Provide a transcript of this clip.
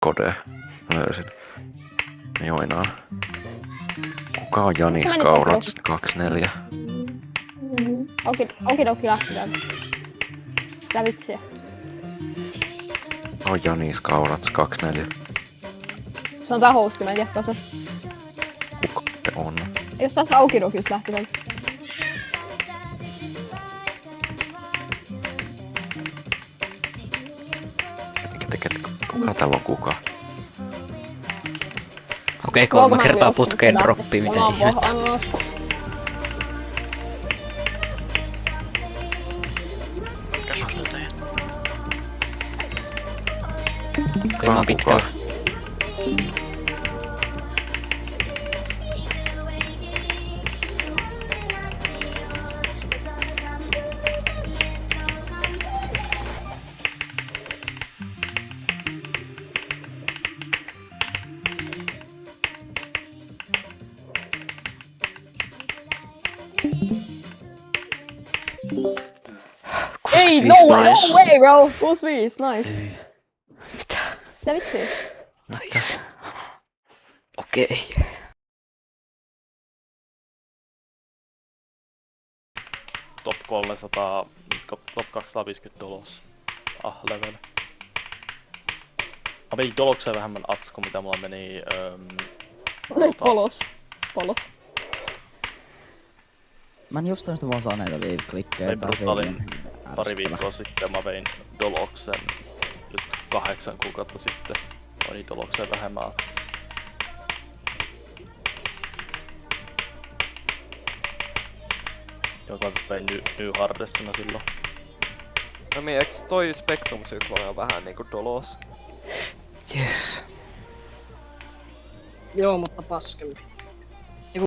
kode. Löysin. Joinaan. Kuka on Janis Missä meni Kaurats 24? Okidoki lähti täältä. Mitä vitsiä? On Janis Kaurats 24. Se on tää hosti, mä en tiedä kuka se on. Kuka se on? Jos taas Okidoki just lähti täältä. Kuka täällä on kuka? Okei, 3 kertaa putkeen droppi, mitä ihmettä. Okei, mä oon pitkällä. Ei, no way, bro! 65, nice. Mitä vitsiä? Nice. Okei. Top 300, top 250 dolos. Level. Mä vein dolokseen vähemmän atsko, mitä mulla meni... Polos. Mä en jostain sitä vaan saa näitä klikkejä. Pari viikkoa sitten mä vein doloksen nyt 8 kuukautta sitten. Oli dolokseen vähemmän atsko. Joka mä vein New Hardessina silloin. No niin, eiks toi Spectrum-sykloni on vähän niinku dolos? Yes. Joo, mutta paskempi.